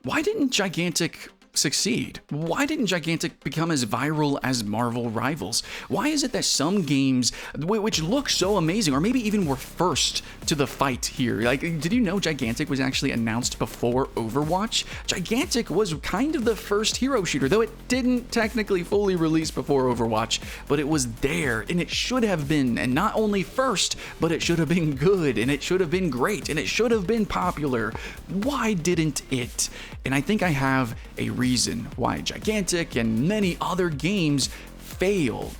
why didn't Gigantic succeed? Why didn't Gigantic become as viral as Marvel Rivals? Why is it that some games, which look so amazing, or maybe even were first to the fight here? Like, did you know Gigantic was actually announced before Overwatch? Gigantic was kind of the first hero shooter, though it didn't technically fully release before Overwatch, but it was there, and it should have been, and not only first, but it should have been good, and it should have been great, and it should have been popular. Why didn't it? And I think I have a reason why Gigantic and many other games fail.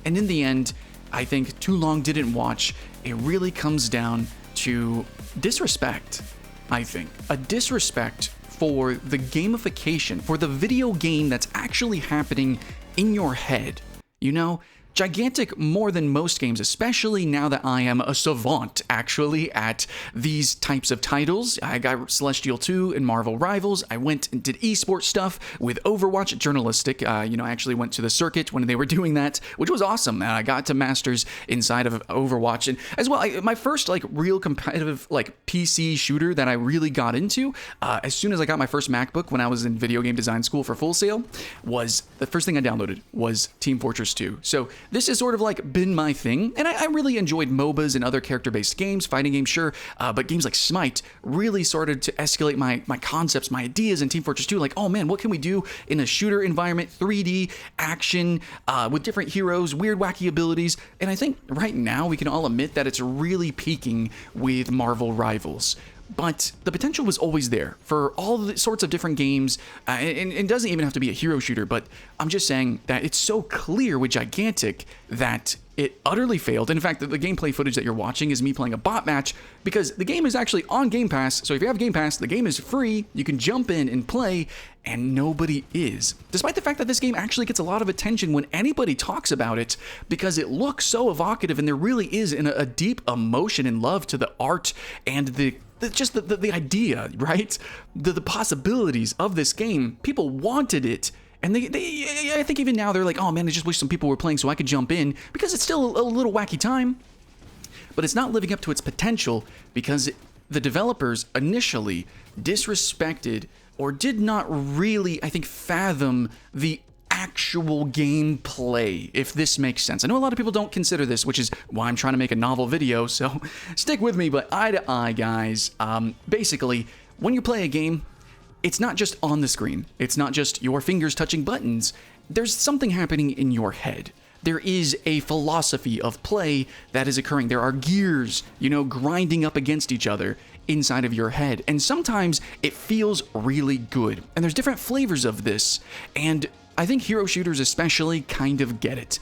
And in the end, I think Too Long Didn't Watch, it really comes down to disrespect, I think. A disrespect for the gamification, for the video game that's actually happening in your head. You know, Gigantic, more than most games, especially now that I am a savant, actually, at these types of titles. I got Celestial 2 and Marvel Rivals. I went and did esports stuff with Overwatch journalistic. I actually went to the circuit when they were doing that, which was awesome. I got to Masters inside of Overwatch. And as well, my first, real competitive, PC shooter that I really got into, as soon as I got my first MacBook when I was in video game design school for Full Sail, was the first thing I downloaded was Team Fortress 2. So this has sort of been my thing, and I really enjoyed MOBAs and other character-based games, fighting games, sure, but games like Smite really started to escalate my concepts, my ideas in Team Fortress 2, oh man, what can we do in a shooter environment, 3D, action, with different heroes, weird, wacky abilities, and I think right now we can all admit that it's really peaking with Marvel Rivals. But the potential was always there for all the sorts of different games, and it doesn't even have to be a hero shooter, but I'm just saying that it's so clear with Gigantic that it utterly failed. And in fact, the gameplay footage that you're watching is me playing a bot match, because the game is actually on Game Pass, so if you have Game Pass, the game is free, you can jump in and play, and nobody is. Despite the fact that this game actually gets a lot of attention when anybody talks about it, because it looks so evocative, and there really is a deep emotion and love to the art and the idea, right? The possibilities of this game. People wanted it. And I think even now they're like, oh man, I just wish some people were playing so I could jump in, because it's still a little wacky time. But it's not living up to its potential because the developers initially disrespected or did not really, I think, fathom the actual gameplay, if this makes sense. I know a lot of people don't consider this, which is why I'm trying to make a novel video, so stick with me, but eye to eye, guys. Basically, when you play a game, it's not just on the screen. It's not just your fingers touching buttons. There's something happening in your head. There is a philosophy of play that is occurring. There are gears, grinding up against each other inside of your head. And sometimes it feels really good. And there's different flavors of this. And I think hero shooters especially kind of get it.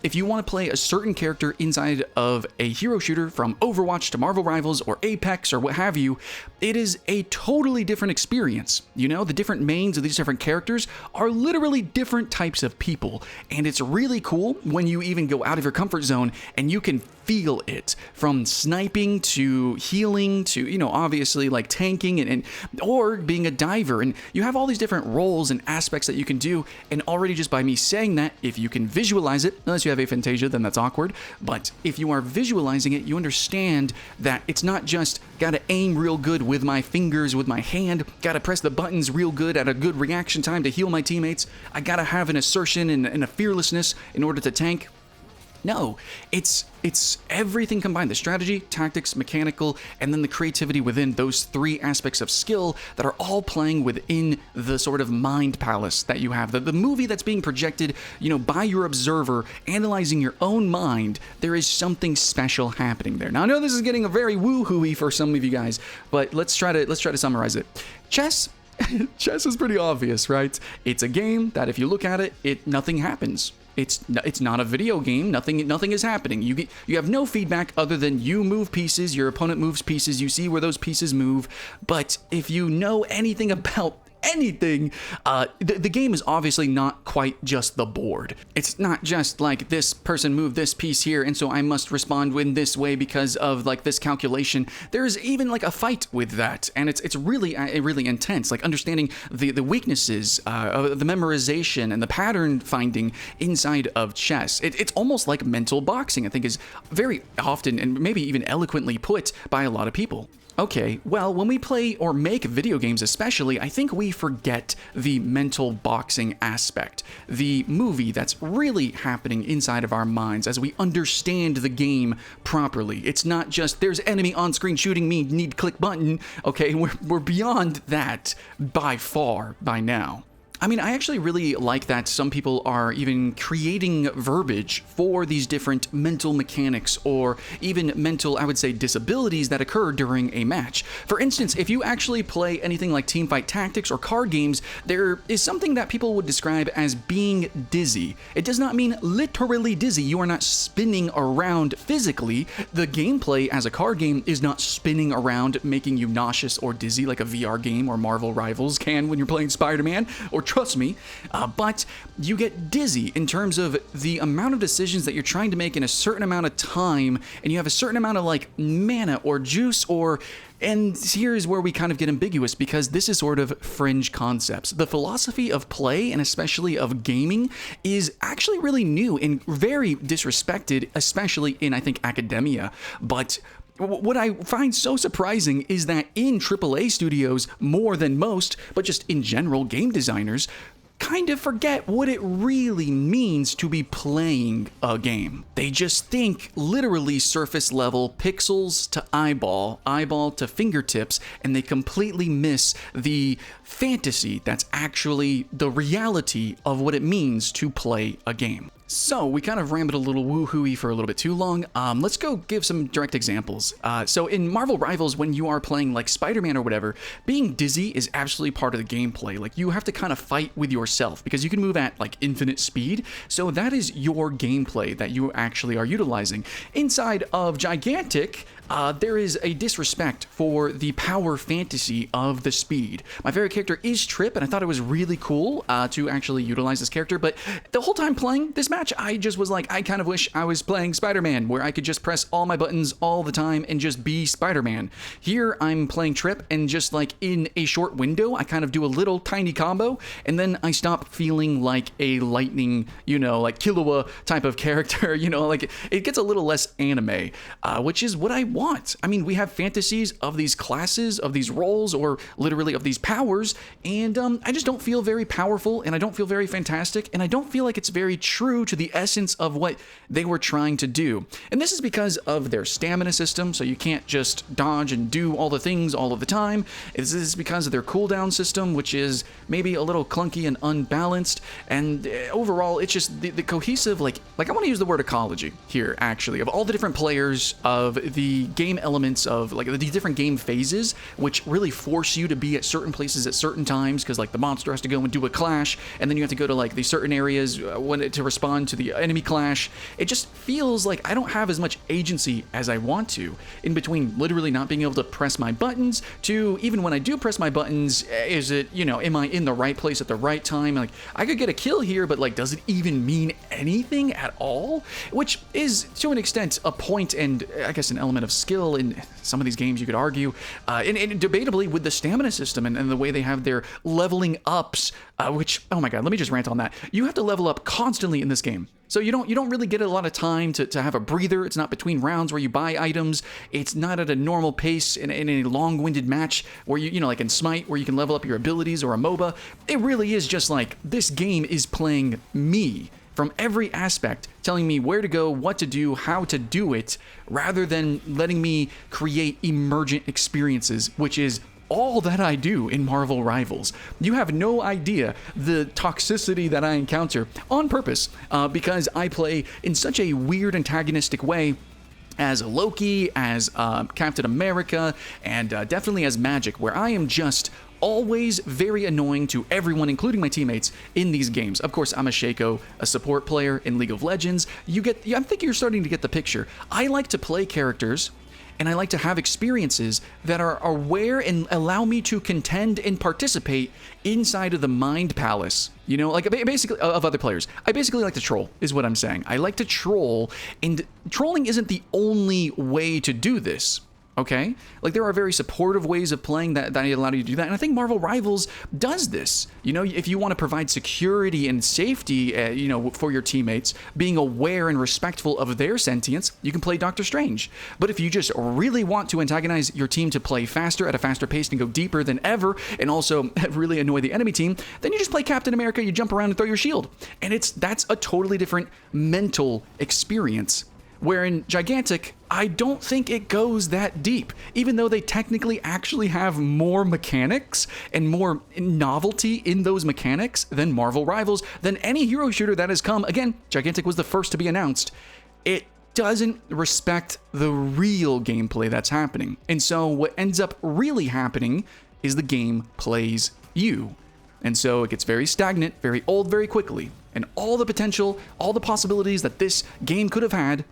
If you want to play a certain character inside of a hero shooter, from Overwatch to Marvel Rivals or Apex or what have you, it is a totally different experience. The different mains of these different characters are literally different types of people. And it's really cool when you even go out of your comfort zone and you can feel it, from sniping to healing to, obviously tanking and or being a diver. And you have all these different roles and aspects that you can do. And already just by me saying that, if you can visualize it, unless you have aphantasia, then that's awkward. But if you are visualizing it, you understand that it's not just gotta aim real good with my fingers, with my hand, gotta press the buttons real good at a good reaction time to heal my teammates. I gotta have an assertion and a fearlessness in order to tank. No, it's everything combined. The strategy, tactics, mechanical, and then the creativity within those three aspects of skill that are all playing within the sort of mind palace that you have. The movie that's being projected, by your observer, analyzing your own mind. There is something special happening there. Now, I know this is getting a very woo-hooey for some of you guys, but let's try to summarize it. Chess is pretty obvious, right? It's a game that if you look at it, nothing happens. It's not a video game. Nothing is happening. You have no feedback other than you move pieces, your opponent moves pieces, you see where those pieces move. But if you know anything about anything, the game is obviously not quite just the board. It's not just like this person moved this piece here, and so I must respond in this way because of this calculation. There's even a fight with that, and it's really intense. Understanding the weaknesses, the memorization, and the pattern finding inside of chess. It's almost like mental boxing. I think is very often and maybe even eloquently put by a lot of people. Okay, well, when we play or make video games especially, I think we forget the mental boxing aspect, the movie that's really happening inside of our minds as we understand the game properly. It's not just, there's enemy on screen shooting me, need to click button. Okay, we're beyond that by far by now. I mean, I actually really like that some people are even creating verbiage for these different mental mechanics or even mental, I would say, disabilities that occur during a match. For instance, if you actually play anything like teamfight tactics or card games, there is something that people would describe as being dizzy. It does not mean literally dizzy. You are not spinning around physically. The gameplay as a card game is not spinning around, making you nauseous or dizzy like a VR game or Marvel Rivals can when you're playing Spider-Man, or trust me, but you get dizzy in terms of the amount of decisions that you're trying to make in a certain amount of time, and you have a certain amount of like mana or juice and here's where we kind of get ambiguous because this is sort of fringe concepts. The philosophy of play and especially of gaming is actually really new and very disrespected, especially in, I think, academia. But what I find so surprising is that in AAA studios, more than most, but just in general, game designers kind of forget what it really means to be playing a game. They just think literally surface level, pixels to eyeball, eyeball to fingertips, and they completely miss the fantasy that's actually the reality of what it means to play a game. So we kind of rambled a little woo-hooey for a little bit too long. Let's go give some direct examples. So in Marvel Rivals, when you are playing like Spider-Man or whatever, being dizzy is absolutely part of the gameplay. Like you have to kind of fight with yourself because you can move at like infinite speed. So that is your gameplay that you actually are utilizing. Inside of Gigantic, there is a disrespect for the power fantasy of the speed. My favorite character is Trip, and I thought it was really cool to actually utilize this character, but the whole time playing this match, I just was like, I kind of wish I was playing Spider-Man, where I could just press all my buttons all the time and just be Spider-Man. Here, I'm playing Trip, and just like in a short window, I kind of do a little tiny combo, and then I stop feeling like a lightning, like Killua type of character, like it gets a little less anime, which is what I want. I mean, we have fantasies of these classes, of these roles, or literally of these powers, and I just don't feel very powerful, and I don't feel very fantastic, and I don't feel like it's very true to the essence of what they were trying to do. And this is because of their stamina system, so you can't just dodge and do all the things all of the time. This is because of their cooldown system, which is maybe a little clunky and unbalanced, and overall, it's just the cohesive, like I want to use the word ecology here, actually, of all the different players, of the game elements, of like the different game phases, which really force you to be at certain places at certain times, because like the monster has to go and do a clash, and then you have to go to like the certain areas to respond to the enemy clash. It just feels like I don't have as much agency as I want to, in between literally not being able to press my buttons to even when I do press my buttons, is it, am I in the right place at the right time? Like I could get a kill here, but like does it even mean anything at all? Which is to an extent a point and I guess an element of skill in some of these games, you could argue, and debatably with the stamina system and the way they have their leveling ups, which, oh my god, let me just rant on that. You have to level up constantly in this game. So you don't really get a lot of time to have a breather. It's not between rounds where you buy items. It's not at a normal pace in a long-winded match where you like in Smite, where you can level up your abilities, or a MOBA. It really is just like this game is playing me from every aspect, telling me where to go, what to do, how to do it, rather than letting me create emergent experiences, which is all that I do in Marvel Rivals. You have no idea the toxicity that I encounter on purpose, because I play in such a weird antagonistic way as Loki, as Captain America, and definitely as Magic, where I am just always very annoying to everyone, including my teammates, in these games. Of course, I'm a Shaco, a support player in League of Legends. I think you're starting to get the picture. I like to play characters, and I like to have experiences that are aware and allow me to contend and participate inside of the mind palace, like basically of other players. I basically like to troll, is what I'm saying. I like to troll, and trolling isn't the only way to do this. okay? Like, there are very supportive ways of playing that allow you to do that, and I think Marvel Rivals does this. You know, if you want to provide security and safety, you know, for your teammates, being aware and respectful of their sentience, you can play Doctor Strange. But if you just really want to antagonize your team to play faster, at a faster pace, and go deeper than ever, and also really annoy the enemy team, then you just play Captain America, you jump around and throw your shield. And that's a totally different mental experience. Where in Gigantic, I don't think it goes that deep, even though they technically actually have more mechanics and more novelty in those mechanics than Marvel Rivals, than any hero shooter that has come. Again, Gigantic was the first to be announced. It doesn't respect the real gameplay that's happening. And so what ends up really happening is the game plays you. And so it gets very stagnant, very old, very quickly. And all the potential, all the possibilities that this game could have had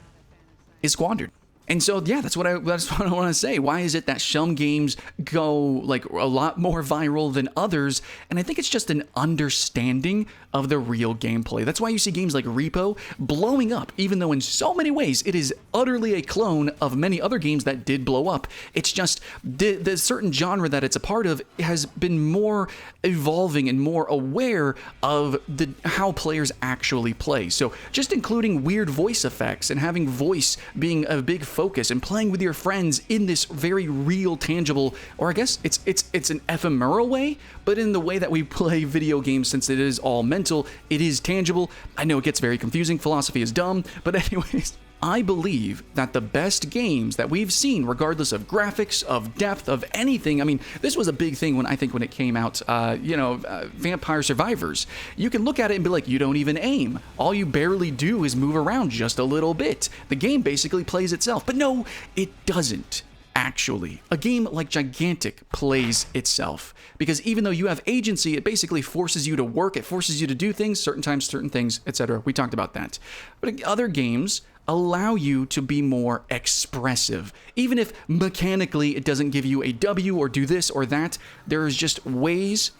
is squandered. And so, yeah, that's what I want to say. Why is it that some games go like a lot more viral than others? And I think it's just an understanding of the real gameplay. That's why you see games like Repo blowing up, even though in so many ways it is utterly a clone of many other games that did blow up. It's just the certain genre that it's a part of has been more evolving and more aware of how players actually play. So just including weird voice effects and having voice being a big focus and playing with your friends in this very real, tangible, or I guess it's an ephemeral way, but in the way that we play video games, since it is all mental, it is tangible. I know it gets very confusing. Philosophy is dumb, but anyways, I believe that the best games that we've seen, regardless of graphics, of depth, of anything, I mean, this was a big thing when it came out, Vampire Survivors. You can look at it and be like, you don't even aim. All you barely do is move around just a little bit. The game basically plays itself. But no, it doesn't. Actually, a game like Gigantic plays itself, because even though you have agency, it basically forces you to work, it forces you to do things, certain times, certain things, etc. We talked about that. But other games allow you to be more expressive. Even if mechanically it doesn't give you a W or do this or that, there's just ways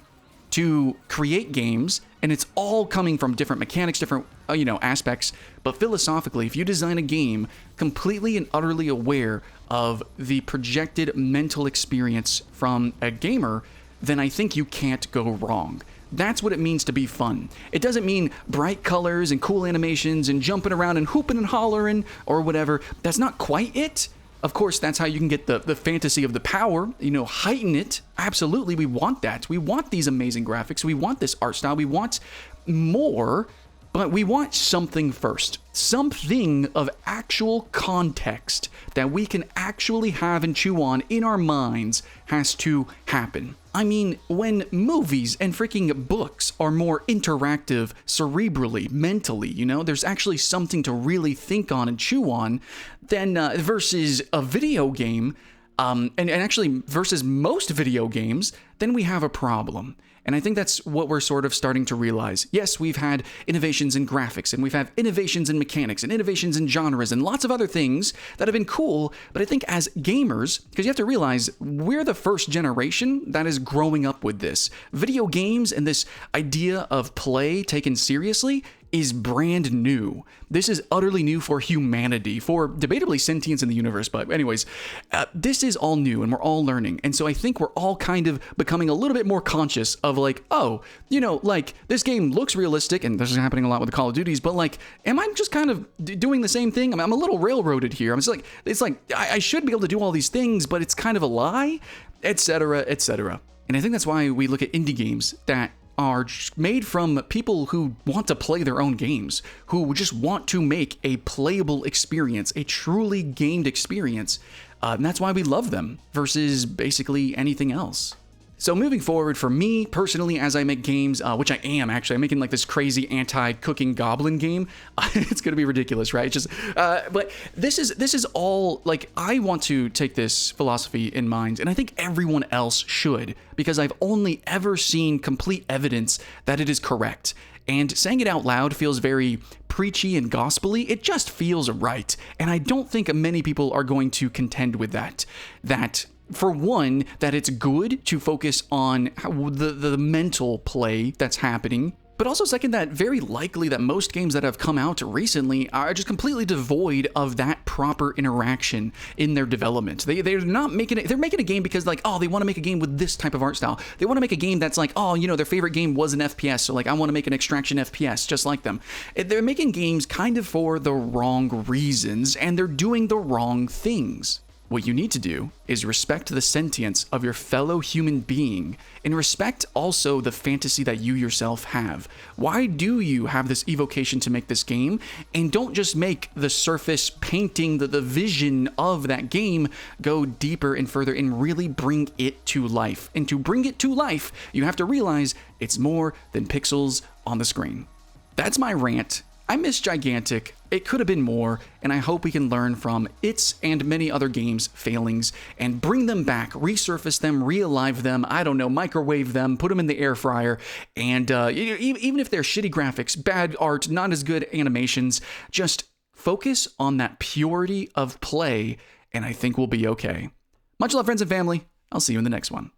to create games, and it's all coming from different mechanics, different aspects. But philosophically, if you design a game completely and utterly aware of the projected mental experience from a gamer, then I think you can't go wrong. That's what it means to be fun. It doesn't mean bright colors and cool animations and jumping around and hooping and hollering or whatever. That's not quite it. Of course, that's how you can get the fantasy of the power, heighten it. Absolutely, we want that. We want these amazing graphics. We want this art style. We want more, but we want something first. Something of actual context that we can actually have and chew on in our minds has to happen. I mean, when movies and freaking books are more interactive cerebrally, mentally, there's actually something to really think on and chew on, then versus a video game, and actually versus most video games, then we have a problem. And I think that's what we're sort of starting to realize. Yes, we've had innovations in graphics, and we've had innovations in mechanics, and innovations in genres, and lots of other things that have been cool. But I think as gamers, because you have to realize we're the first generation that is growing up with this. Video games and this idea of play taken seriously is brand new. This is utterly new for humanity, for debatably sentience in the universe. But anyways, this is all new and we're all learning. And so I think we're all kind of becoming a little bit more conscious of this game looks realistic, and this is happening a lot with the Call of Duties, but am I just kind of doing the same thing? I'm a little railroaded here. I'm just it's like I should be able to do all these things, but it's kind of a lie, etc., etc. And I think that's why we look at indie games that are made from people who want to play their own games, who just want to make a playable experience, a truly gamed experience, and that's why we love them versus basically anything else. So moving forward, for me personally, as I make games, which I am actually, I'm making this crazy anti-cooking goblin game. It's gonna be ridiculous, right? But this is all I want to take this philosophy in mind, and I think everyone else should, because I've only ever seen complete evidence that it is correct. And saying it out loud feels very preachy and gospel-y. It just feels right, and I don't think many people are going to contend with that. For one, that it's good to focus on the mental play that's happening But also second that very likely that most games that have come out recently are just completely devoid of that proper interaction in their development. They're not making it, they're making a game because like, oh, they want to make a game with this type of art style. They want to make a game that's like, oh, you know, their favorite game was an FPS, so like I want to make an extraction FPS just like them. They're making games kind of for the wrong reasons, and they're doing the wrong things. What you need to do is respect the sentience of your fellow human being and respect also the fantasy that you yourself have. Why do you have this evocation to make this game? And don't just make the surface painting the vision of that game go deeper and further and really bring it to life. And to bring it to life, you have to realize it's more than pixels on the screen. That's my rant. I miss Gigantic. It could have been more, and I hope we can learn from its and many other games' failings and bring them back, resurface them, re-alive them, I don't know, microwave them, put them in the air fryer, and even if they're shitty graphics, bad art, not as good animations, just focus on that purity of play, and I think we'll be okay. Much love, friends and family. I'll see you in the next one.